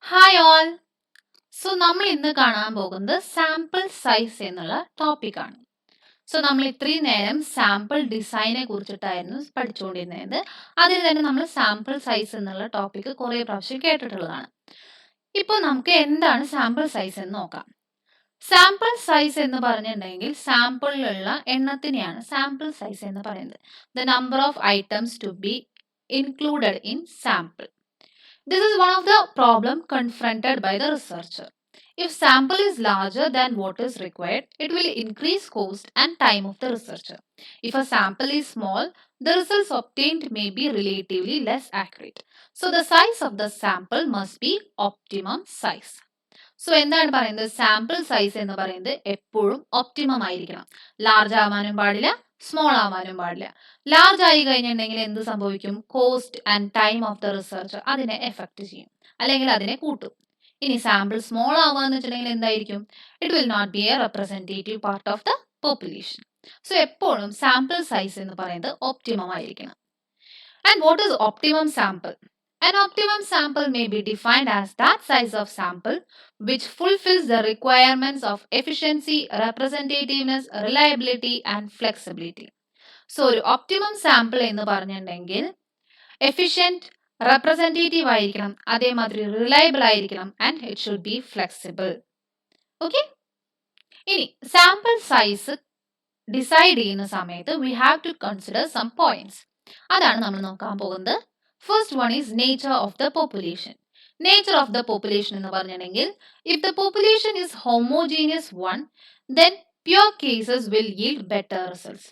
Hi all. So നമ്മൾ ഇന്ന് കാണാൻ പോകുന്നത് സാമ്പിൾ സൈസ് എന്നുള്ള ടോപ്പിക്കാണ്. സോ നമ്മൾ ഇത്രയും നേരം സാമ്പിൾ ഡിസൈനെ കുറിച്ചിട്ടായിരുന്നു പഠിച്ചുകൊണ്ടിരുന്നത്. അതിൽ തന്നെ നമ്മൾ സാമ്പിൾ സൈസ് എന്നുള്ള ടോപ്പിക്ക് കുറേ പ്രാവശ്യം കേട്ടിട്ടുള്ളതാണ്. ഇപ്പോൾ നമുക്ക് എന്താണ് സാമ്പിൾ സൈസ് എന്ന് നോക്കാം. സാമ്പിൾ സൈസ് എന്ന് പറഞ്ഞിട്ടുണ്ടെങ്കിൽ സാമ്പിളിലുള്ള എണ്ണത്തിനെയാണ് സാമ്പിൾ സൈസ് എന്ന് പറയുന്നത്. The number of items to be included in sample. This is one of the problem confronted by the researcher. If sample is larger than what is required, it will increase cost and time of the researcher. If a sample is small, the results obtained may be relatively less accurate. So the size of the sample must be optimum size. So എന്താണ് പറയുന്നത്? Sample size എന്ന് പറയുന്നത് എപ്പോഴും optimum ആയിരിക്കണം. Large ആവാനും പാടില്ല, small ആവാനും പാടില്ല. ലാർജ് ആയി കഴിഞ്ഞിട്ടുണ്ടെങ്കിൽ എന്ത് സംഭവിക്കും? Cost and time of the research അതിനെ എഫക്ട് ചെയ്യും, അല്ലെങ്കിൽ അതിനെ കൂട്ടും. ഇനി സാമ്പിൾ സ്മോൾ ആവാന്ന് വെച്ചിട്ടുണ്ടെങ്കിൽ എന്തായിരിക്കും? It will not be a representative part of the population. So എപ്പോഴും സാമ്പിൾ സൈസ് എന്ന് പറയുന്നത് ഒപ്റ്റിമം ആയിരിക്കണം. And what is optimum sample? An optimum sample may be defined as that size of sample which fulfills the requirements of efficiency, representativeness, reliability and flexibility. So, ഒരു optimum sample എന്ന് പറഞ്ഞിട്ടുണ്ടെങ്കിൽ efficient, representative ആയിരിക്കണം, അതേമാതിരി reliable ആയിരിക്കണം and it should be flexible. Okay? ഇനി sample size decide ചെയ്യുന്ന സമയത്ത് we have to consider some points. അതാണ് നമ്മൾ നോക്കാൻ പോകുന്നത്. First one is nature of the population. Nature of the population എന്ന് പറഞ്ഞിട്ടുണ്ടെങ്കിൽ if the population is homogeneous one, then pure cases will yield better results.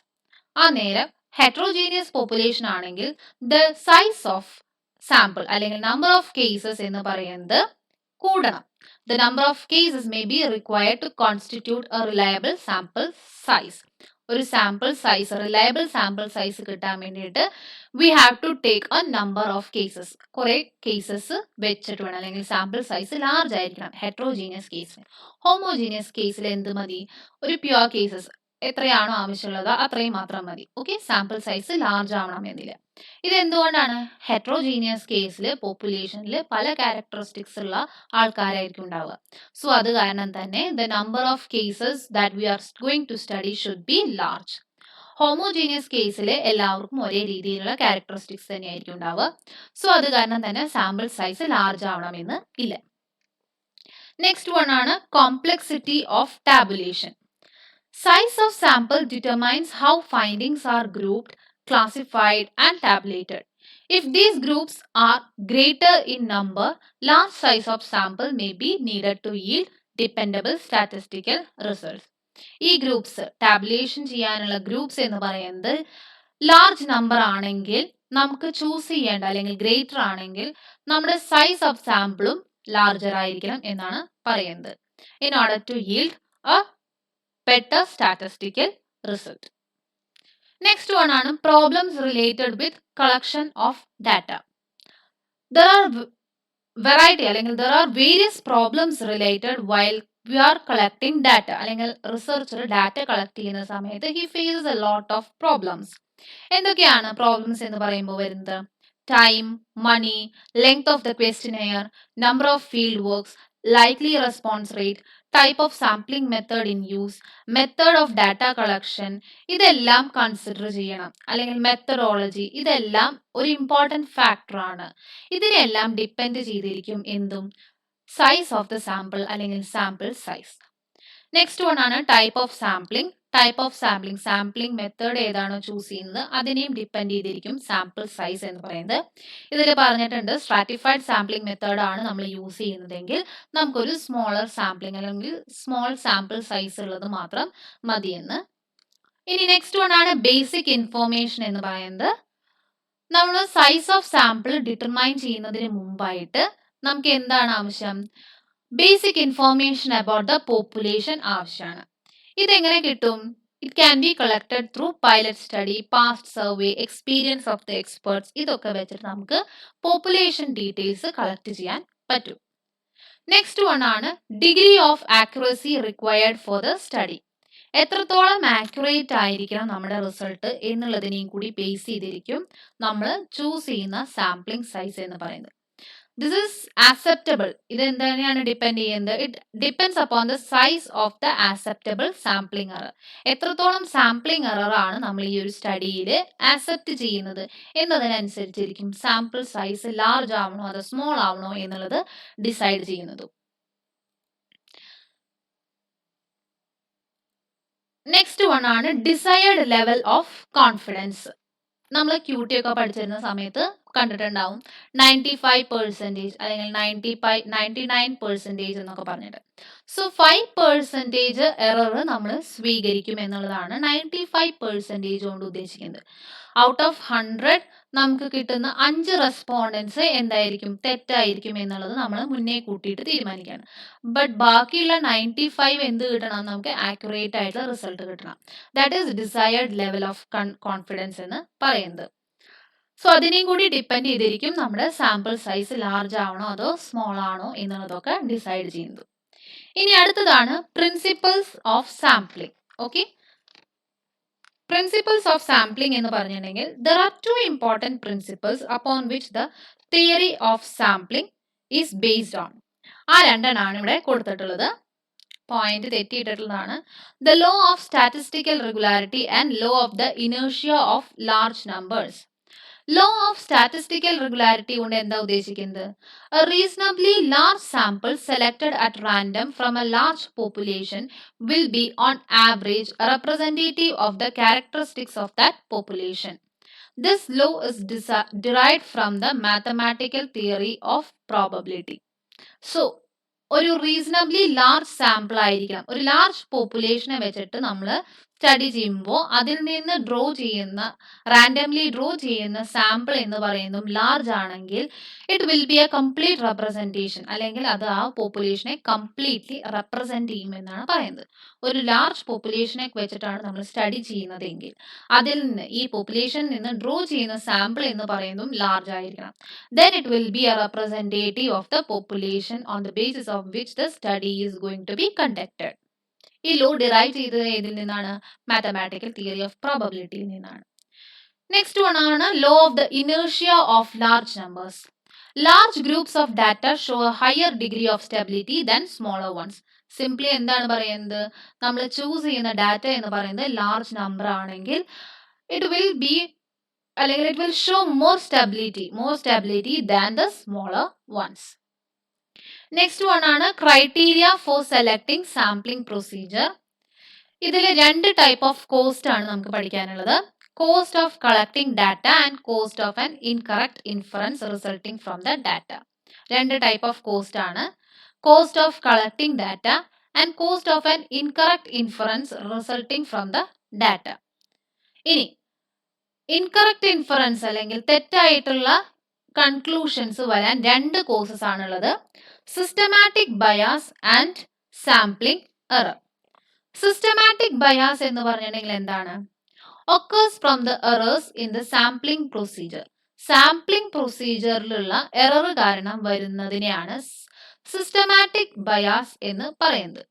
ആ നേരം heterogeneous population ആണെങ്കിൽ the size of sample അല്ലെങ്കിൽ number of cases എന്ന് പറയുന്നത് കൂടണം. The number of cases may be required to constitute a reliable sample size. ഒരു sample size, reliable sample size കിട്ടാൻ വേണ്ടിയിട്ട് we have to take a number of cases. കുറെ cases വെച്ചിട്ട് വേണം, അല്ലെങ്കിൽ സാമ്പിൾ സൈസ് ലാർജ് ആയിരിക്കണം. ഹെട്രോജീനിയസ് കേസിൽ. Homogeneous കേസിൽ എന്ത് മതി? ഒരു പ്യുവർ കേസസ് എത്രയാണോ ആവശ്യമുള്ളത് അത്രയും മാത്രം മതി. ഓക്കെ, സാമ്പിൾ സൈസ് ലാർജ് ആവണം എന്നില്ല. ഇത് എന്തുകൊണ്ടാണ്? ഹെട്രോജീനിയസ് കേസിൽ പോപ്പുലേഷനിൽ പല ക്യാരക്ടറിസ്റ്റിക്സ് ഉള്ള ആൾക്കാരായിരിക്കും ഉണ്ടാവുക. സോ അത് കാരണം തന്നെ the number of cases that we are going to study should be large. Homogeneous കേസിൽ എല്ലാവർക്കും ഒരേ രീതിയിലുള്ള ക്യാരക്ടറിസ്റ്റിക്സ് തന്നെയായിരിക്കും ഉണ്ടാവുക. സോ അത് കാരണം തന്നെ സാമ്പിൾ സൈസ് ലാർജ് ആവണമെന്ന് ഇല്ല. നെക്സ്റ്റ് വൺ ആണ് complexity of tabulation. Size of sample determines how findings are grouped, classified and tabulated. If these groups are greater in number, large size of sample may be needed to yield dependable statistical results. ഈ groups tabulation ചെയ്യാനുള്ള groups എന്ന് പറയുന്നത് large number ആണെങ്കിൽ നമുക്ക് choose ചെയ്യേണ്ട, അല്ലെങ്കിൽ greater ആണെങ്കിൽ നമ്മുടെ സൈസ് ഓഫ് സാമ്പിളും ലാർജർ ആയിരിക്കണം എന്നാണ് പറയുന്നത്. In order to yield a better statistical result. Next one ആണ് problems related with collection of data. There are variety, അല്ലെങ്കിൽ there are various problems related while we are collecting data. അല്ലെങ്കിൽ researcher data collect ചെയ്യുന്ന സമയത്ത് he faces a lot of problems. എന്തൊക്കെയാണ് problems എന്ന് പറയുമ്പോൾ വരുന്നത്? Time, money, length of the questionnaire, number of field works, likely response rate, type of sampling method in use, method of data collection, ഇതെല്ലാം consider ചെയ്യണം. അല്ലെങ്കിൽ methodology, ഇതെല്ലാം ഒരു important factor ആണ്. ഇതിനെല്ലാം ഡിപ്പെൻഡ് ചെയ്തിരിക്കും എന്തും? സൈസ് ഓഫ് ദ സാമ്പിൾ അല്ലെങ്കിൽ സാമ്പിൾ സൈസ്. നെക്സ്റ്റ് വൺ ആണ് type of sampling. Type of sampling, sampling method ഏതാണോ ചൂസ് ചെയ്യുന്നത് അതിനെയും ഡിപ്പെൻഡ് ചെയ്തിരിക്കും സാമ്പിൾ സൈസ് എന്ന് പറയുന്നത്. ഇതിൽ പറഞ്ഞിട്ടുണ്ട് സ്ട്രാറ്റിഫൈഡ് സാമ്പിളിംഗ് മെത്തേഡ് ആണ് നമ്മൾ യൂസ് ചെയ്യുന്നതെങ്കിൽ നമുക്കൊരു സ്മോളർ സാമ്പിളിംഗ് അല്ലെങ്കിൽ സ്മോൾ സാമ്പിൾ സൈസ് ഉള്ളത് മാത്രം മതിയെന്ന്. ഇനി നെക്സ്റ്റ് വൺ ആണ് ബേസിക് ഇൻഫോർമേഷൻ എന്ന് പറയുന്നത്. നമ്മൾ സൈസ് ഓഫ് സാമ്പിൾ ഡിറ്റർമൈൻ ചെയ്യുന്നതിന് മുമ്പായിട്ട് നമുക്ക് എന്താണ് ആവശ്യം? Basic information about the population ആവശ്യമാണ്. ഇതെങ്ങനെ കിട്ടും? It can be collected through pilot study, past survey, experience of the experts. ഇതൊക്കെ വെച്ചിട്ട് നമുക്ക് പോപ്പുലേഷൻ ഡീറ്റെയിൽസ് കളക്ട് ചെയ്യാൻ പറ്റും. നെക്സ്റ്റ് വൺ ആണ് degree of accuracy required for the study. എത്രത്തോളം ആക്യുറേറ്റ് ആയിരിക്കണം നമ്മുടെ റിസൾട്ട് എന്നുള്ളതിനെയും കൂടി ബേസ് ചെയ്തിരിക്കും നമ്മൾ ചൂസ് ചെയ്യുന്ന സാമ്പിളിംഗ് സൈസ് എന്ന് പറയുന്നത്. This is acceptable. ഇത് എന്തിനെയാണ് ഡിപ്പെൻഡ് ചെയ്യുന്നത്? It depends upon the size of the acceptable sampling error. എത്രത്തോളം സാമ്പിളിംഗ് എറർ ആണ് നമ്മൾ ഈ ഒരു സ്റ്റഡിയിൽ ആക്സെപ്റ്റ് ചെയ്യുന്നത് എന്നതിനനുസരിച്ചിരിക്കും സാമ്പിൾ സൈസ് ലാർജ് ആവണോ അതോ സ്മോൾ ആവണോ എന്നുള്ളത് ഡിസൈഡ് ചെയ്യുന്നത്. നെക്സ്റ്റ് വൺ ആണ് ഡിസൈർഡ് ലെവൽ ഓഫ് കോൺഫിഡൻസ്. നമ്മൾ QT ഒക്കെ പഠിച്ചിരുന്ന സമയത്ത് കണ്ടിട്ടുണ്ടാവും 95% അല്ലെങ്കിൽ 99% എന്നൊക്കെ പറഞ്ഞിട്ട്. സോ 5% എറർ നമ്മൾ സ്വീകരിക്കും എന്നുള്ളതാണ് 95% കൊണ്ട് ഉദ്ദേശിക്കുന്നത്. ഔട്ട് ഓഫ് 100 നമുക്ക് കിട്ടുന്ന 5 റെസ്പോണ്ടൻസ് എന്തായിരിക്കും, തെറ്റായിരിക്കും എന്നുള്ളത് നമ്മൾ മുന്നേ കൂട്ടിയിട്ട് തീരുമാനിക്കുകയാണ്. ബട്ട് ബാക്കിയുള്ള 95 എന്ത് കിട്ടണം, നമുക്ക് ആക്യുറേറ്റ് ആയിട്ടുള്ള റിസൾട്ട് കിട്ടണം. That is desired level of confidence എന്ന് പറയുന്നത്. സോ അതിനെയും കൂടി ഡിപ്പെൻഡ് ചെയ്തിരിക്കും നമ്മുടെ സാമ്പിൾ സൈസ് ലാർജ് ആവണോ അതോ സ്മോൾ ആണോ എന്നുള്ളതൊക്കെ ഡിസൈഡ് ചെയ്യുന്നത്. ഇനി അടുത്തതാണ് principles of sampling. Okay, principles of sampling എന്ന് പറഞ്ഞിട്ടുണ്ടെങ്കിൽ there are two important principles upon which the theory of sampling is based on. ആ രണ്ടെണ്ണമാണ് ഇവിടെ കൊടുത്തിട്ടുള്ളത്. Point തെറ്റിയിട്ടുള്ളതാണ്. The law of statistical regularity and law of the inertia of large numbers. Law of statistical regularity കൊണ്ട് എന്താ ഉദ്ദേശിക്കുന്നത്? A reasonably large sample selected at random from a large population will be on average a representative of the characteristics of that population. This law is derived from the mathematical theory of probability. So ഒരു reasonably large sample ആയിരിക്കണം. ഒരു large പോപ്പുലേഷനെ വെച്ചിട്ട് നമ്മൾ study ചെയ്യുമ്പോൾ അതിൽ നിന്ന് randomly draw ചെയ്യുന്ന sample എന്ന് പറയുന്നതും ലാർജ് ആണെങ്കിൽ it will be A complete representation, അല്ലെങ്കിൽ അത് ആ പോപ്പുലേഷനെ കംപ്ലീറ്റ്ലി റെപ്രസെൻറ്റ് ചെയ്യും എന്നാണ് പറയുന്നത്. ഒരു ലാർജ് പോപ്പുലേഷനെ വെച്ചിട്ടാണ് നമ്മൾ സ്റ്റഡി ചെയ്യുന്നതെങ്കിൽ അതിൽ നിന്ന് ഈ പോപ്പുലേഷനിൽ നിന്ന് ഡ്രോ ചെയ്യുന്ന സാമ്പിൾ എന്ന് പറയുന്നതും ലാർജ് ആയിരിക്കണം. Then it will be a representative of the population on the basis of which the study is going to be conducted. ഈ ലോ ഡിറൈവ് ചെയ്തത് ഏതിൽ നിന്നാണ്? മാത്തമാറ്റിക്കൽ തിയറി ഓഫ് പ്രോബബിലിറ്റിയിൽ നിന്നാണ്. നെക്സ്റ്റ് വൺ ആണ് law of the inertia of large numbers. Large groups of data show a higher degree of stability than smaller ones. Simply എന്താണ് പറയുന്നത്? നമ്മൾ ചൂസ് ചെയ്യുന്ന ഡാറ്റ എന്ന് പറയുന്നത് ലാർജ് നമ്പർ ആണെങ്കിൽ it will show more stability than the smaller ones. Next one ആണ് criteria for selecting sampling procedure. ഇതിൽ രണ്ട് ടൈപ്പ് ഓഫ് കോസ്റ്റ് ആണ് നമുക്ക് പഠിക്കാനുള്ളത്. Cost of collecting data and cost of an incorrect inference resulting from the data. രണ്ട് type of cost ആണ്. Cost of collecting data and cost of an incorrect inference resulting from the data. ഇനി incorrect inference അല്ലെങ്കിൽ തെറ്റായിട്ടുള്ള conclusions വരാൻ രണ്ട് causes ആണുള്ളത്. Systematic bias and sampling error. Systematic bias എന്ന് പറഞ്ഞിട്ടുണ്ടെങ്കിൽ എന്താണ്? Occurs from the errors in the sampling procedure. Sampling പ്രൊസീജിയറിലുള്ള എറർ കാരണം വരുന്നതിനെയാണ് സിസ്റ്റമാറ്റിക് ബയാസ് എന്ന് പറയുന്നത്.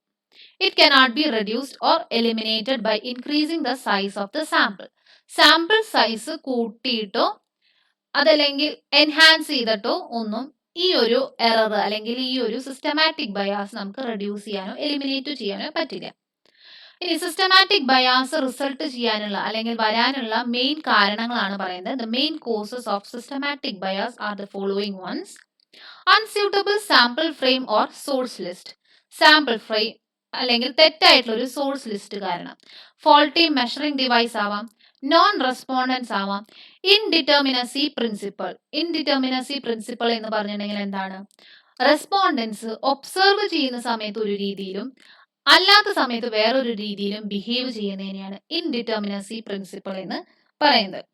It cannot be reduced or eliminated by increasing the size of the sample. Sample size കൂട്ടിയിട്ടോ അതല്ലെങ്കിൽ enhance ചെയ്തിട്ടോ ഒന്നും ഈ ഒരു എറർ അല്ലെങ്കിൽ ഈ ഒരു സിസ്റ്റമാറ്റിക് ബയാസ് നമുക്ക് റെഡ്യൂസ് ചെയ്യാനോ എലിമിനേറ്റ് ചെയ്യാനോ പറ്റില്ല. ഇനി സിസ്റ്റമാറ്റിക് ബയാസ് റിസൾട്ട് ചെയ്യാനുള്ള അല്ലെങ്കിൽ വരാനുള്ള മെയിൻ കാരണങ്ങളാണ് പറയുന്നത്. The main causes of systematic bias are the following ones. Unsuitable sample frame or source list. Sample frame അല്ലെങ്കിൽ തെറ്റായിട്ടുള്ള ഒരു സോഴ്സ് ലിസ്റ്റ് കാരണം. ഫോൾട്ടി മെഷറിംഗ് ഡിവൈസ് ആവാം, നോൺ റെസ്പോണ്ടൻസ് ആവാം, ഇൻഡിറ്റർമിനസി പ്രിൻസിപ്പിൾ. ഇൻഡിറ്റർമിനസി പ്രിൻസിപ്പിൾ എന്ന് പറഞ്ഞിട്ടുണ്ടെങ്കിൽ എന്താണ്? റെസ്പോണ്ടൻസ് ഒബ്സർവ് ചെയ്യുന്ന സമയത്ത് ഒരു രീതിയിലും അല്ലാത്ത സമയത്ത് വേറൊരു രീതിയിലും ബിഹേവ് ചെയ്യുന്നതിനെയാണ് ഇൻഡിറ്റർമിനസി പ്രിൻസിപ്പിൾ എന്ന് പറയുന്നത്.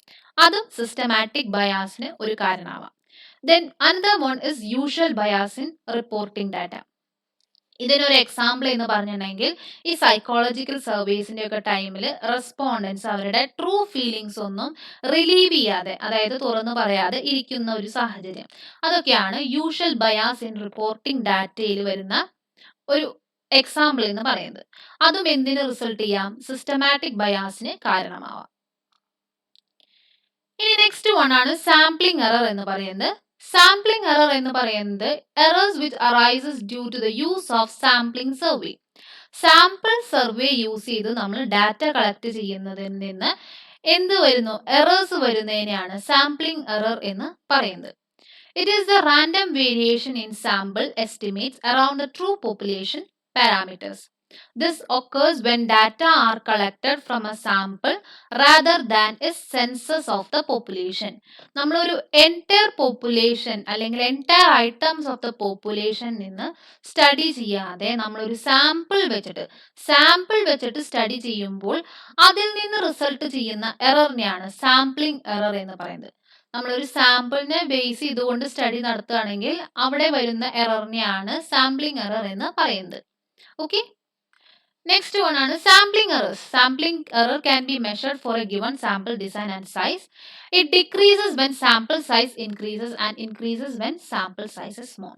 അതും സിസ്റ്റമാറ്റിക് ബയാസിന് ഒരു കാരണമാവാം. Then another one is usual bias in reporting data. ഇതിനൊരു എക്സാമ്പിൾ എന്ന് പറഞ്ഞിട്ടുണ്ടെങ്കിൽ ഈ സൈക്കോളജിക്കൽ സർവേസിന്റെ ഒക്കെ ടൈമിൽ റെസ്പോണ്ടൻസ് അവരുടെ ട്രൂ ഫീലിങ്സ് ഒന്നും റിലീവ് ചെയ്യാതെ, അതായത് തുറന്നു പറയാതെ ഇരിക്കുന്ന ഒരു സാഹചര്യം, അതൊക്കെയാണ് യൂഷ്വൽ ബയാസ് ഇൻ റിപ്പോർട്ടിംഗ് ഡാറ്റയിൽ വരുന്ന ഒരു എക്സാമ്പിൾ എന്ന് പറയുന്നത്. അതും എന്തിന് റിസൾട്ട് ചെയ്യാം? സിസ്റ്റമാറ്റിക് ബയാസിന് കാരണമാവാം. ഇനി നെക്സ്റ്റ് വൺ ആണ് സാമ്പിളിംഗ് എറർ എന്ന് പറയുന്നത്. സാംപ്ലിംഗ് എറർ എന്ന് പറയുന്നത് errors which arises due to the use of sampling survey. Sample survey use ചെയ്ത് നമ്മൾ ഡാറ്റ കളക്ട് ചെയ്യുന്നതിൽ നിന്ന് എന്ത് വരുന്നു, എറേഴ്സ് വരുന്നതിനെയാണ് സാംപ്ലിംഗ് എറർ എന്ന് പറയുന്നത്. It is the random variation in sample estimates around the true population parameters. This occurs when data are collected from a sample rather than a census of the population. നമ്മളൊരു entire population അല്ലെങ്കിൽ entire items of the population നിന്ന് study ചെയ്യാതെ നമ്മളൊരു sample വെച്ചിട്ട് study ചെയ്യുമ്പോൾ അതിൽ നിന്ന് result ചെയ്യുന്ന എററിനെയാണ് സാംപ്ലിംഗ് എറർ എന്ന് പറയുന്നത്. നമ്മളൊരു സാമ്പിളിനെ ബേസ് ചെയ്തുകൊണ്ട് സ്റ്റഡി നടത്തുകയാണെങ്കിൽ അവിടെ വരുന്ന എററിനെയാണ് സാംപ്ലിംഗ് എറർ എന്ന് പറയുന്നത്. ഓക്കെ, നെക്സ്റ്റ് വൺ ആണ് sampling errors. Sampling error can be measured for a given sample design and size. It decreases when sample size increases and increases when sample size is small.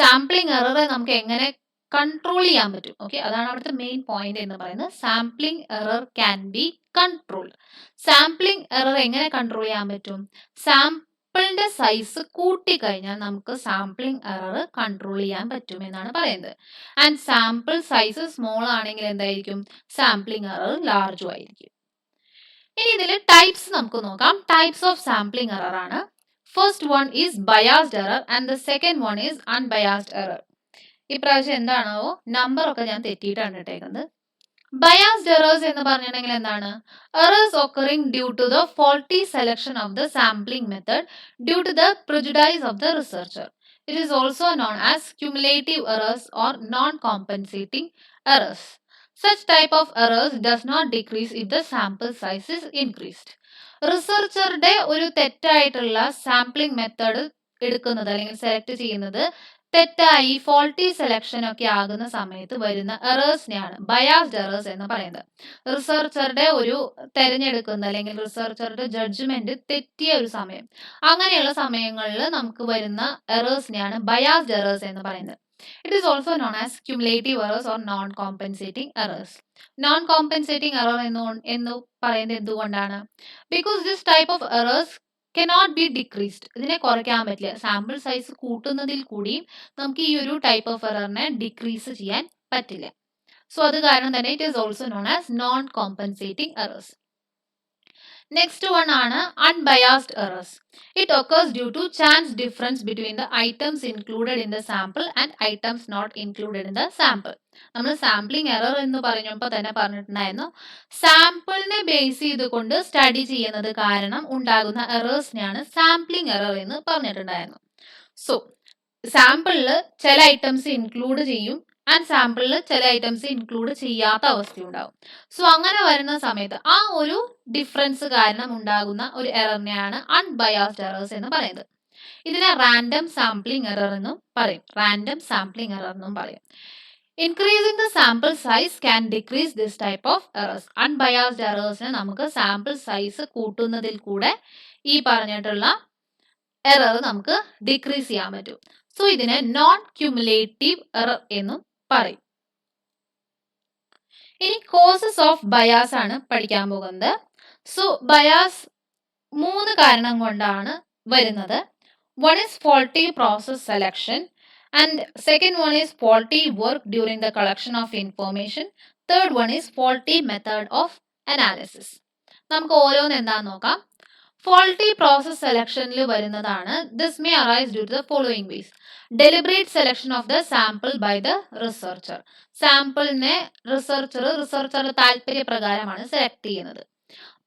Sampling എററെ നമുക്ക് എങ്ങനെ control ചെയ്യാൻ പറ്റും? Okay, അതാണ് അവിടുത്തെ main point എന്ന് പറയുന്നത്. Sampling error can B controlled. Sampling error എങ്ങനെ കൺട്രോൾ ചെയ്യാൻ പറ്റും? സാമ്പിളിന്റെ സൈസ് കൂട്ടിക്കഴിഞ്ഞാൽ നമുക്ക് സാംപ്ലിംഗ് എറർ കൺട്രോൾ ചെയ്യാൻ പറ്റും എന്നാണ് പറയുന്നത്. ആൻഡ് സാമ്പിൾ സൈസ് സ്മോൾ ആണെങ്കിൽ എന്തായിരിക്കും? സാംപ്ലിംഗ് എറർ ലാർജും ആയിരിക്കും. ഇനി ഇതിൽ ടൈപ്സ് നമുക്ക് നോക്കാം. ടൈപ്സ് ഓഫ് സാംപ്ലിംഗ് എറർ ആണ്. First one is biased error and the second one is unbiased error. ഇപ്രാവശ്യം എന്താണോ നമ്പർ ഒക്കെ ഞാൻ തെറ്റിയിട്ടാണ് ഇട്ടേക്കുന്നത്. ബയാസ്ഡ് എറേഴ്സ് എന്ന് പറഞ്ഞിട്ടുണ്ടെങ്കിൽ എന്താണ്? Errors occurring due to the faulty selection of the sampling method due to the prejudice of the researcher. It is also known as cumulative errors or non-compensating errors. Such type of errors does not decrease if the sample size is increased. റിസർച്ചറുടെ ഒരു തെറ്റായിട്ടുള്ള sampling method എടുക്കുന്നത് അല്ലെങ്കിൽ select ചെയ്യുന്നത് തെറ്റായി faulty selection ഒക്കെ ആകുന്ന സമയത്ത് വരുന്ന എറേഴ്സിനെയാണ് ബയാസ്ഡ് എറേഴ്സ് എന്ന് പറയുന്നത്. റിസർച്ചറുടെ ഒരു തെരഞ്ഞെടുക്കുന്ന അല്ലെങ്കിൽ റിസർച്ചറുടെ ജഡ്ജ്മെന്റ് തെറ്റിയ ഒരു സമയം, അങ്ങനെയുള്ള സമയങ്ങളിൽ നമുക്ക് വരുന്ന എറേഴ്സിനെയാണ് ബയാസ്ഡ് എറേഴ്സ് എന്ന് പറയുന്നത്. It is also known as cumulative errors or non-compensating errors. Non-compensating error എന്ന് പറയുന്നത് എന്തുകൊണ്ടാണ്? Because this type of errors cannot be decreased. ഇതിനെ കുറയ്ക്കാൻ പറ്റില്ല. സാമ്പിൾ സൈസ് കൂട്ടുന്നതിൽ കൂടിയും നമുക്ക് ഈ ഒരു ടൈപ്പ് ഓഫ് എററിനെ ഡിക്രീസ് ചെയ്യാൻ പറ്റില്ല. സോ അത് കാരണം തന്നെ it is also known as non compensating errors. Next one ആണ് unbiased errors. It occurs due to chance difference between the items included in the sample and items not included in the sample. നമ്മൾ sampling error എന്ന് പറഞ്ഞപ്പോൾ തന്നെ പറഞ്ഞിട്ടുണ്ടായിരുന്നു, സാമ്പിളിനെ base ചെയ്തുകൊണ്ട് study ചെയ്യുന്നത് കാരണം ഉണ്ടാകുന്ന എറേഴ്സിനെയാണ് സാമ്പിളിംഗ് എറർ എന്ന് പറഞ്ഞിട്ടുണ്ടായിരുന്നു. സോ സാമ്പിളിൽ ചില ഐറ്റംസ് ഇൻക്ലൂഡ് ചെയ്യും ആൻഡ് സാമ്പിളിൽ ചില ഐറ്റംസ് ഇൻക്ലൂഡ് ചെയ്യാത്ത അവസ്ഥയുണ്ടാവും. സോ അങ്ങനെ വരുന്ന സമയത്ത് ആ ഒരു ഡിഫറൻസ് കാരണം ഉണ്ടാകുന്ന ഒരു എററിനെയാണ് അൺബയാസ്ഡ് എറേഴ്സ് എന്ന് പറയുന്നത്. ഇതിനെ റാൻഡം സാമ്പിളിംഗ് എറർ എന്നും പറയും. റാൻഡം സാമ്പിളിംഗ് എറർ എന്നും പറയും. Increasing the sample size can decrease this type of errors. Unbiased എറേഴ്സിനെ നമുക്ക് സാമ്പിൾ സൈസ് കൂട്ടുന്നതിൽ കൂടെ ഈ പറഞ്ഞിട്ടുള്ള എറർ നമുക്ക് ഡിക്രീസ് ചെയ്യാൻ പറ്റും. സോ ഇതിനെ നോൺ ക്യുമുലേറ്റീവ് എറർ എന്നും പറയും. ഇനി കോസസ് ഓഫ് ബയാസ് ആണ് പഠിക്കാൻ പോകുന്നത്. സോ ബയാസ് 3 കാരണം കൊണ്ടാണ് വരുന്നത്. One is faulty process selection and second one is faulty work during the collection of information. Third one is faulty method of analysis. നമുക്ക് ഓരോന്ന് എന്താന്ന് നോക്കാം. ഫോൾട്ടി പ്രോസസ് സെലക്ഷനിൽ വരുന്നതാണ് this may arise due to the following ways. Deliberate selection of the sample by the researcher. സാമ്പിളിനെ റിസർച്ചറുടെ താല്പര്യപ്രകാരമാണ് select ചെയ്യുന്നത്.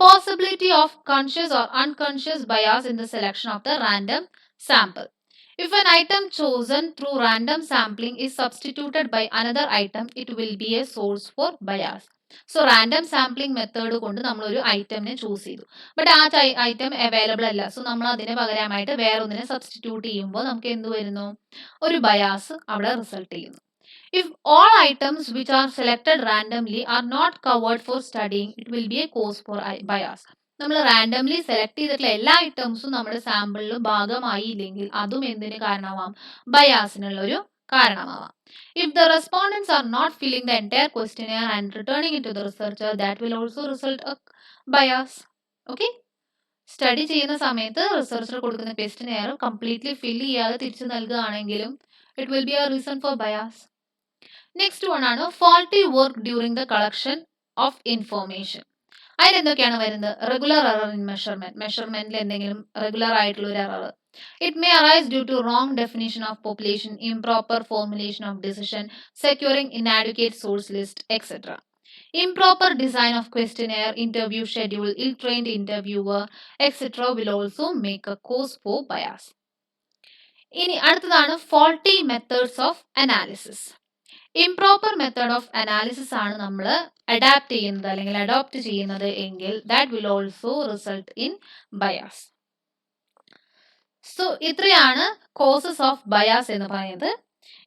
Possibility of conscious or unconscious bias in the selection of the random sample. If an item chosen through random sampling is substituted by another item, it will be a source for bias. So random sampling method കൊണ്ട് നമ്മൾ ഒരു ഐറ്റമിനെ choose ചെയ്തു, but ആ item available അല്ല. So നമ്മൾ അതിന് പകരമായിട്ട് വേറൊന്നിനെ substitute ചെയ്യുമ്പോൾ നമുക്ക് എന്ത് വരുന്നു? ഒരു ബയാസ് അവിടെ റിസൾട്ട് ചെയ്യുന്നു. If all items which are selected randomly are not covered for studying, it will be a cause for bias. നമ്മൾ റാൻഡംലി സെലക്ട് ചെയ്തിട്ടുള്ള എല്ലാ ഐറ്റംസും നമ്മുടെ സാമ്പിളിൽ ഭാഗമായില്ലെങ്കിൽ അതും എന്തിന് കാരണമാവാം? ബയാസിനുള്ള ഒരു കാരണമാവാം. If the respondents are not filling the entire questionnaire and returning it to the researcher, that will also result a bias. Okay? Study ചെയ്യുന്ന സമയത്ത് റിസർച്ചർ കൊടുക്കുന്ന ക്വസ്റ്റിനെയർ കംപ്ലീറ്റ്ലി ഫില്ല് ചെയ്യാതെ തിരിച്ചു നൽകുകയാണെങ്കിലും it will be a reason for bias. Next one ആണ് faulty work during the collection of information. അതിലെന്തൊക്കെയാണ് വരുന്നത്? Regular error in measurement, മെഷർമെന്റിൽ എന്തെങ്കിലും റെഗുലർ ആയിട്ടുള്ള ഒരു error. It may arise due to wrong definition of population, improper formulation of decision, securing inadequate source list, etcetera. Improper design of questionnaire, interview schedule, ill-trained interviewer, etc. will also make a cause for bias. ഇനി അടുത്തതാണ് faulty methods of analysis. Improper method of analysis ആണ് നമ്മൾ adapt ചെയ്യുന്നത് അല്ലെങ്കിൽ adopt ചെയ്യുന്നത് എങ്കിൽ that will also result in bias. So ഇത്രയാണ് causes of bias എന്ന് പറയുന്നത്.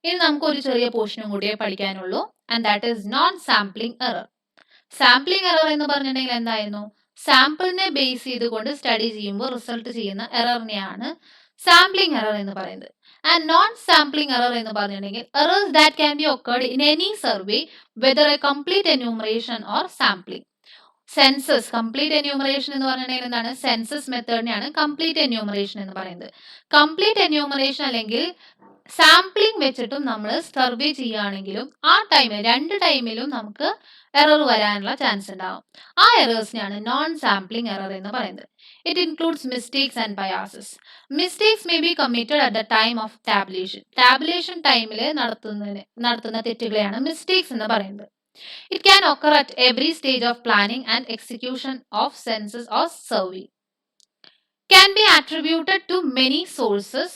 ഇനി നമുക്ക് ഒരു ചെറിയ പോർഷനും കൂടിയേ പഠിക്കാനുള്ളൂ, and that is non sampling error. Sampling error എന്ന് പറഞ്ഞിട്ടുണ്ടെങ്കിൽ എന്തായിരുന്നു? സാമ്പിളിനെ ബേസ് ചെയ്തുകൊണ്ട് സ്റ്റഡി ചെയ്യുമ്പോൾ റിസൾട്ട് ചെയ്യുന്ന എററിനെയാണ് സാമ്പിളിംഗ് എറർ എന്ന് പറയുന്നത്. ആൻഡ് നോൺ സാമ്പിളിംഗ് എറർ എന്ന് പറഞ്ഞിട്ടുണ്ടെങ്കിൽ errors that can be occurred in any survey whether A complete enumeration or sampling. Census complete enumeration എന്ന് പറഞ്ഞിട്ടുണ്ടെങ്കിൽ എന്താണ്? സെൻസസ് മെത്തേഡിനെയാണ് കംപ്ലീറ്റ് എന്യൂമറേഷൻ എന്ന് പറയുന്നത്. കംപ്ലീറ്റ് എന്യൂമറേഷൻ അല്ലെങ്കിൽ സാമ്പിളിംഗ് വെച്ചിട്ടും നമ്മൾ സർവേ ചെയ്യുകയാണെങ്കിലും ആ ടൈമിൽ രണ്ട് ടൈമിലും നമുക്ക് എറർ വരാനുള്ള ചാൻസ് ഉണ്ടാവും. ആ എറേഴ്സിനെയാണ് നോൺ സാമ്പിളിംഗ് എറർ എന്ന് പറയുന്നത്. It includes mistakes and biases. Mistakes may be committed at the time of tabulation. Tabulation ടൈമിൽ നടത്തുന്ന തെറ്റുകളെയാണ് മിസ്റ്റേക്സ് എന്ന് പറയുന്നത്. It can occur at every stage of planning and execution of census or survey. Can be attributed to many sources,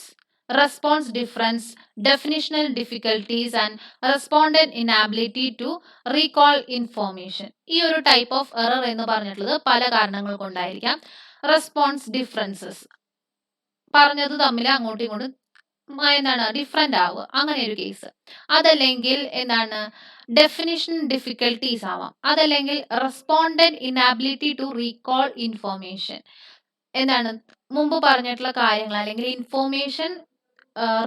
response difference, definitional difficulties and respondent inability to recall information. ഈ ഒരു type of error എന്ന് പറഞ്ഞിട്ടുള്ളത് പല കാരണങ്ങൾ കൊണ്ടായിരിക്കാം. Response differences, പറഞ്ഞത് തമ്മിൽ അങ്ങോട്ടും ഇങ്ങോട്ടും എന്താണ് ഡിഫറെന്റ് ആവുക, അങ്ങനെ ഒരു കേസ്. അതല്ലെങ്കിൽ എന്താണ് ഡെഫിനിഷൻ ഡിഫിക്കൽട്ടീസ് ആവാം. അതല്ലെങ്കിൽ റെസ്പോണ്ടന്റ് ഇനാബിലിറ്റി ടു റീകോൾ ഇൻഫോർമേഷൻ, എന്താണ് മുമ്പ് പറഞ്ഞിട്ടുള്ള കാര്യങ്ങൾ അല്ലെങ്കിൽ ഇൻഫോർമേഷൻ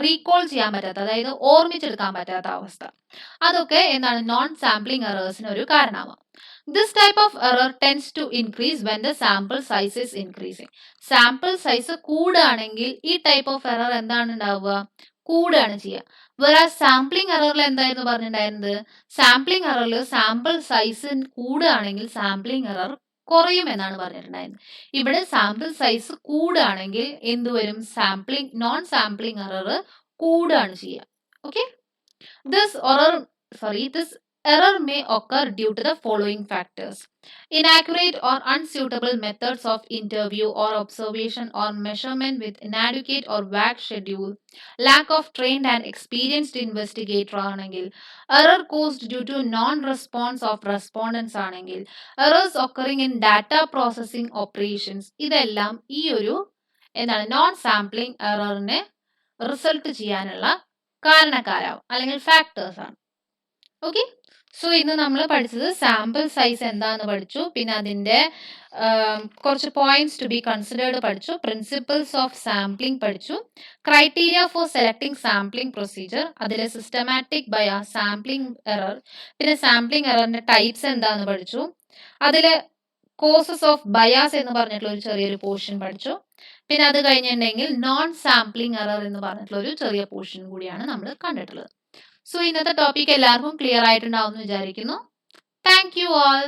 റീകോൾ ചെയ്യാൻ പറ്റാത്ത, അതായത് ഓർമ്മിച്ചെടുക്കാൻ പറ്റാത്ത അവസ്ഥ, അതൊക്കെ എന്താണ് നോൺ സാമ്പിളിംഗ് എറേഴ്സിന് ഒരു കാരണമാവാം. This type of error tends to increase when the sample size is increasing. Sample size കൂടുകയാണെങ്കിൽ ഈ ടൈപ്പ് ഓഫ് എറർ എന്താണ് ഉണ്ടാവുക? കൂടുകയാണ് ചെയ്യുക. വേറെ സാമ്പിളിംഗ് എററിൽ എന്തായിരുന്നു പറഞ്ഞിട്ടുണ്ടായിരുന്നത്? സാമ്പിളിംഗ് എററിൽ സാമ്പിൾ സൈസ് കൂടുകയാണെങ്കിൽ സാമ്പിളിംഗ് എറർ കുറയും എന്നാണ് പറഞ്ഞിട്ടുണ്ടായിരുന്നത്. ഇവിടെ സാമ്പിൾ സൈസ് കൂടുകയാണെങ്കിൽ എന്തുവരും? സാമ്പിളിംഗ് നോൺ സാമ്പിളിംഗ് എറർ കൂടുകയാണ് ചെയ്യുക. Okay, this error may occur due to the following factors: inaccurate or unsuitable methods of interview or observation or measurement with inadequate or vague schedule, lack of trained and experienced investigator ആണെങ്കിൽ, error caused due to non-response of respondents ആണെങ്കിൽ, errors occurring in data processing operations, ഇതെല്ലാം ഈ ഒരു എന്താണ് non sampling എററിനെ result ചെയ്യാനുള്ള കാരണക്കാരാവും അല്ലെങ്കിൽ factors ആണ്. Okay, so ഇന്ന് നമ്മൾ പഠിച്ചത് സാമ്പിൾ സൈസ് എന്താന്ന് പഠിച്ചു, പിന്നെ അതിൻ്റെ കുറച്ച് പോയിന്റ്സ് ടു ബി കൺസിഡേർഡ് പഠിച്ചു, പ്രിൻസിപ്പിൾസ് ഓഫ് സാമ്പിളിംഗ് പഠിച്ചു, criteria four selecting sampling procedure, അതിൽ സിസ്റ്റമാറ്റിക് ബയാസ്, സാമ്പിളിംഗ് എറർ, പിന്നെ സാമ്പിളിംഗ് എററിന്റെ ടൈപ്സ് എന്താന്ന് പഠിച്ചു, അതിൽ കോസസ് ഓഫ് ബയാസ് എന്ന് പറഞ്ഞിട്ടുള്ള ഒരു ചെറിയൊരു പോർഷൻ പഠിച്ചു. പിന്നെ അത് കഴിഞ്ഞിട്ടുണ്ടെങ്കിൽ നോൺ സാമ്പിളിംഗ് എറർ എന്ന് പറഞ്ഞിട്ടുള്ള ഒരു ചെറിയ പോർഷൻ കൂടിയാണ് നമ്മൾ കണ്ടിട്ടുള്ളത്. സോ ഇന്നത്തെ ടോപ്പിക് എല്ലാവർക്കും ക്ലിയർ ആയിട്ടുണ്ടാവും എന്ന് വിചാരിക്കുന്നു. Thank you all.